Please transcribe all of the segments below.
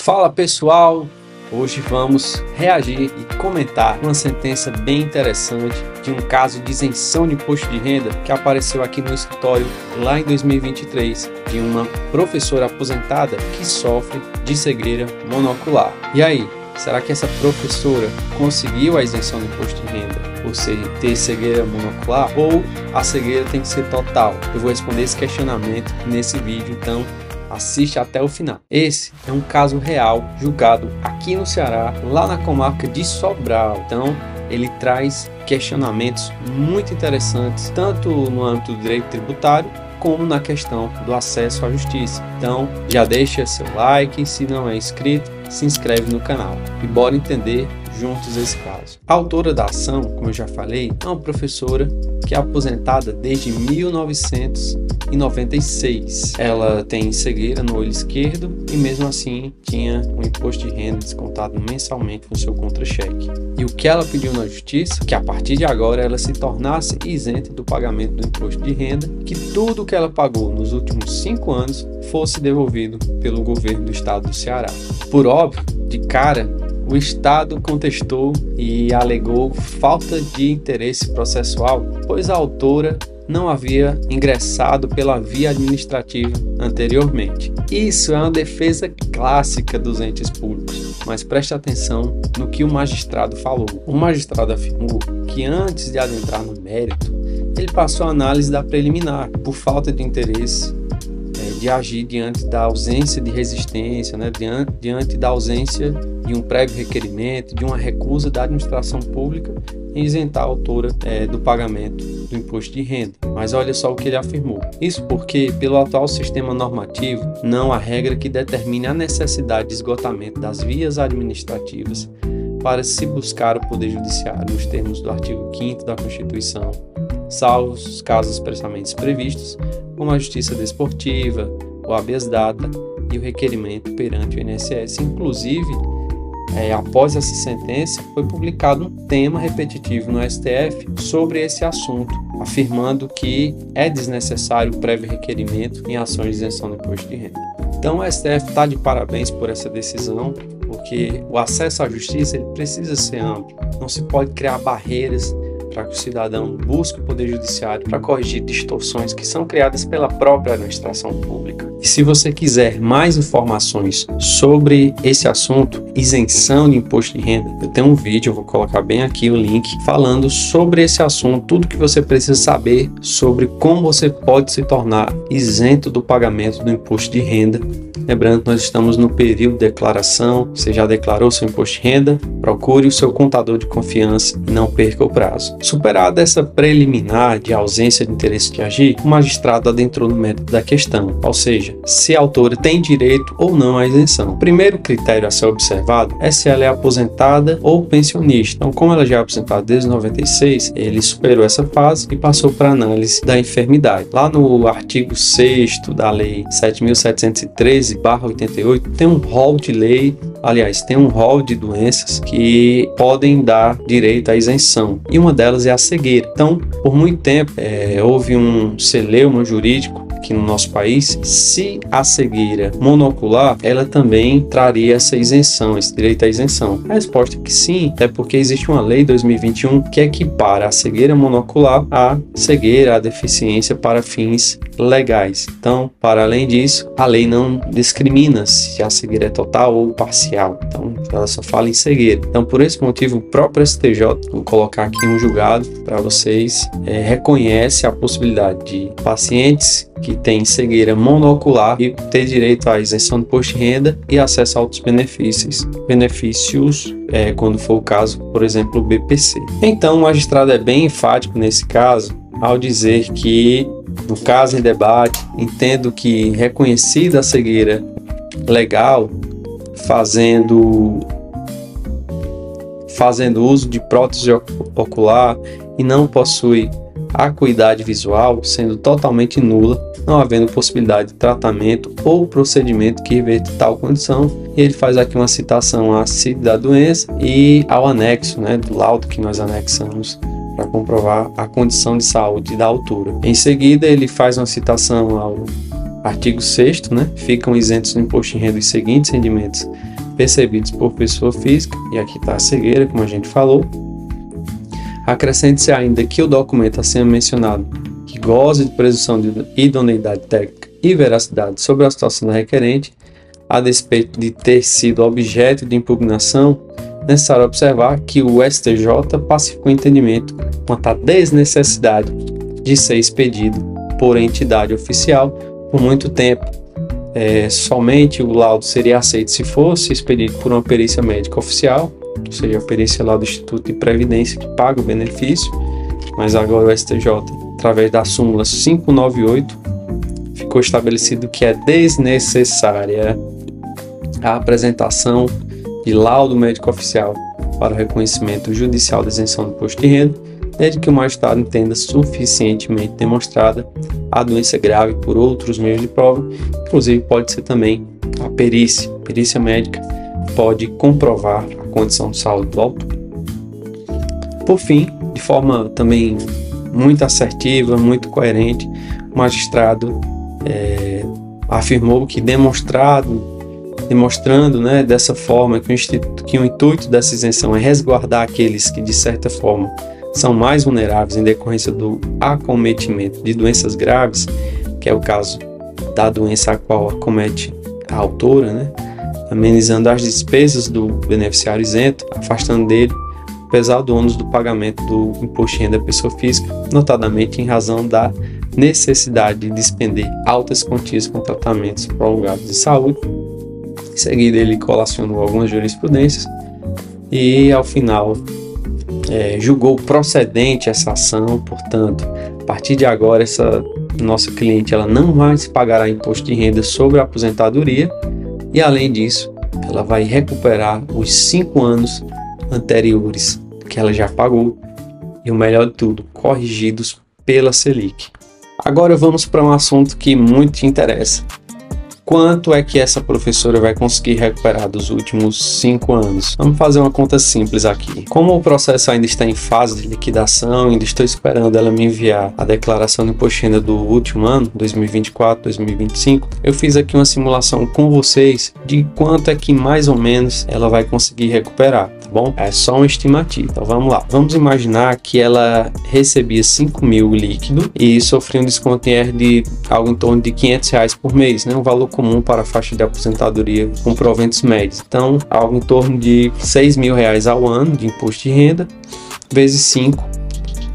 Fala pessoal, hoje vamos reagir e comentar uma sentença bem interessante de um caso de isenção de imposto de renda que apareceu aqui no escritório lá em 2023 de uma professora aposentada que sofre de cegueira monocular. E aí, será que essa professora conseguiu a isenção do imposto de renda por ter cegueira monocular ou a cegueira tem que ser total? Eu vou responder esse questionamento nesse vídeo, então assiste até o final. Esse é um caso real julgado aqui no Ceará, lá na comarca de Sobral. Então ele traz questionamentos muito interessantes, tanto no âmbito do direito tributário, como na questão do acesso à justiça. Então já deixa seu like, se não é inscrito, se inscreve no canal e bora entender juntos esse caso. A autora da ação, como eu já falei, é uma professora que é aposentada desde 1996. Ela tem cegueira no olho esquerdo e mesmo assim tinha um imposto de renda descontado mensalmente no seu contra-cheque. E o que ela pediu na justiça? Que a partir de agora ela se tornasse isenta do pagamento do imposto de renda, que tudo que ela pagou nos últimos 5 anos fosse devolvido pelo governo do estado do Ceará. Por óbvio, de cara, o Estado contestou e alegou falta de interesse processual, pois a autora não havia ingressado pela via administrativa anteriormente. Isso é uma defesa clássica dos entes públicos, mas preste atenção no que o magistrado falou. O magistrado afirmou que antes de adentrar no mérito, ele passou a análise da preliminar, por falta de interesse de agir diante da ausência de resistência, diante da ausência de um prévio requerimento, de uma recusa da administração pública em isentar a autora do pagamento do imposto de renda. Mas olha só o que ele afirmou. Isso porque, pelo atual sistema normativo, não há regra que determine a necessidade de esgotamento das vias administrativas para se buscar o Poder Judiciário, nos termos do artigo 5º da Constituição, salvo os casos expressamente previstos, como a justiça desportiva, o habeas data e o requerimento perante o INSS. Inclusive, após essa sentença, foi publicado um tema repetitivo no STF sobre esse assunto, afirmando que é desnecessário o prévio requerimento em ações de isenção do imposto de renda. Então, o STF está de parabéns por essa decisão, porque o acesso à justiça ele precisa ser amplo, não se pode criar barreiras para que o cidadão busque o Poder Judiciário para corrigir distorções que são criadas pela própria administração pública. E se você quiser mais informações sobre esse assunto, isenção de imposto de renda, eu tenho um vídeo, eu vou colocar bem aqui o link, falando sobre esse assunto, tudo que você precisa saber sobre como você pode se tornar isento do pagamento do imposto de renda. Lembrando que nós estamos no período de declaração, você já declarou seu imposto de renda? Procure o seu contador de confiança e não perca o prazo. Superada essa preliminar de ausência de interesse de agir, o magistrado adentrou no mérito da questão, ou seja, se a autora tem direito ou não à isenção. O primeiro critério a ser observado é se ela é aposentada ou pensionista. Então, como ela já é aposentada desde 96, ele superou essa fase e passou para a análise da enfermidade. Lá no artigo 6º da Lei 7.713/88, tem um rol de lei, aliás, tem um rol de doenças que podem dar direito à isenção, e uma delas é a cegueira. Então, por muito tempo, houve um celeuma jurídico aqui no nosso país, se a cegueira monocular, ela também traria essa isenção, esse direito à isenção. A resposta é que sim, é porque existe uma lei 2021 que equipara a cegueira monocular à cegueira, à deficiência para fins legais. Então, para além disso, a lei não discrimina se a cegueira é total ou parcial. Então, ela só fala em cegueira. Então, por esse motivo, o próprio STJ, vou colocar aqui um julgado para vocês, reconhece a possibilidade de pacientes que têm cegueira monocular e ter direito à isenção do imposto de renda e acesso a outros benefícios, quando for o caso, por exemplo, o BPC. Então, o magistrado é bem enfático nesse caso, ao dizer que, no caso em debate, entendo que reconhecida a cegueira legal, fazendo uso de prótese ocular e não possui acuidade visual, sendo totalmente nula, não havendo possibilidade de tratamento ou procedimento que reverte tal condição. E ele faz aqui uma citação à CID da doença e ao anexo, do laudo que nós anexamos para comprovar a condição de saúde da autora. Em seguida, ele faz uma citação ao artigo 6º, ficam isentos do imposto de renda os seguintes rendimentos: percebidos por pessoa física, e aqui está a cegueira, como a gente falou. Acrescente-se ainda que o documento acima mencionado, que goza de presunção de idoneidade técnica e veracidade sobre a situação da requerente, a despeito de ter sido objeto de impugnação, necessário observar que o STJ pacificou entendimento quanto à desnecessidade de ser expedido por entidade oficial por muito tempo. Somente o laudo seria aceito se fosse expedido por uma perícia médica oficial, ou seja, a perícia lá do Instituto de Previdência que paga o benefício, mas agora o STJ, através da súmula 598, ficou estabelecido que é desnecessária a apresentação de laudo médico oficial para o reconhecimento judicial da isenção do imposto de renda, desde que o magistrado entenda suficientemente demonstrada a doença grave por outros meios de prova, inclusive pode ser também a perícia médica pode comprovar a condição de saúde do autor. Por fim, de forma também muito assertiva, muito coerente, o magistrado afirmou que demonstrando dessa forma que o intuito dessa isenção é resguardar aqueles que de certa forma são mais vulneráveis em decorrência do acometimento de doenças graves, que é o caso da doença a qual acomete a autora, amenizando as despesas do beneficiário isento, afastando dele o pesado ônus do pagamento do imposto de renda à pessoa física, notadamente em razão da necessidade de despender altas quantias com tratamentos prolongados de saúde. Em seguida, ele colacionou algumas jurisprudências e, ao final, julgou procedente essa ação. Portanto, a partir de agora, essa nossa cliente ela não mais pagará imposto de renda sobre a aposentadoria e, além disso, ela vai recuperar os 5 anos anteriores que ela já pagou e, o melhor de tudo, corrigidos pela Selic. Agora vamos para um assunto que muito te interessa. Quanto é que essa professora vai conseguir recuperar dos últimos 5 anos? Vamos fazer uma conta simples aqui. Como o processo ainda está em fase de liquidação, ainda estou esperando ela me enviar a declaração de imposto de renda do último ano, 2024, 2025, eu fiz aqui uma simulação com vocês de quanto é que mais ou menos ela vai conseguir recuperar, tá bom? É só uma estimativa. Então vamos lá. Vamos imaginar que ela recebia 5 mil líquido e sofria um desconto em R de algo em torno de R$500 por mês, um valor comum para a faixa de aposentadoria com proventos médios. Então, algo em torno de R$6.000 ao ano de imposto de renda, vezes 5,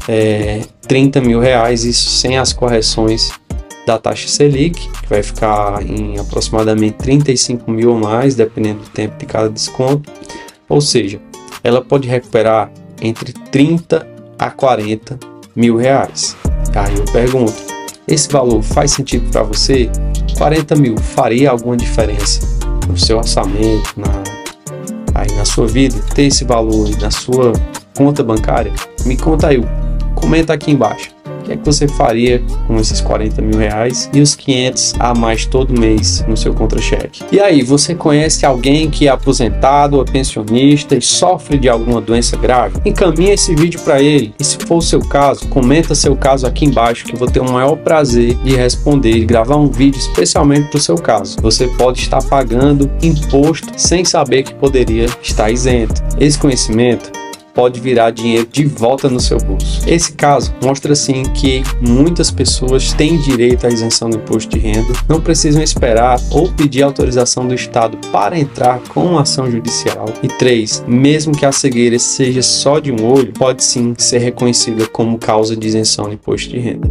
R$30.000, isso sem as correções da taxa Selic, que vai ficar em aproximadamente 35 mil ou mais, dependendo do tempo de cada desconto. Ou seja, ela pode recuperar entre 30 a 40 mil reais. Aí eu pergunto, esse valor faz sentido para você? 40 mil faria alguma diferença no seu orçamento, na sua vida, ter esse valor na sua conta bancária? Me conta aí, comenta aqui embaixo. O que é que você faria com esses 40 mil reais e os 500 a mais todo mês no seu contra-cheque? E aí, você conhece alguém que é aposentado ou pensionista e sofre de alguma doença grave? Encaminha esse vídeo para ele e, se for o seu caso, comenta seu caso aqui embaixo, que eu vou ter o maior prazer de responder e gravar um vídeo especialmente para o seu caso. Você pode estar pagando imposto sem saber que poderia estar isento. Esse conhecimento pode virar dinheiro de volta no seu bolso. Esse caso mostra sim que muitas pessoas têm direito à isenção do imposto de renda, não precisam esperar ou pedir autorização do Estado para entrar com uma ação judicial. E 3, mesmo que a cegueira seja só de um olho, pode sim ser reconhecida como causa de isenção do imposto de renda.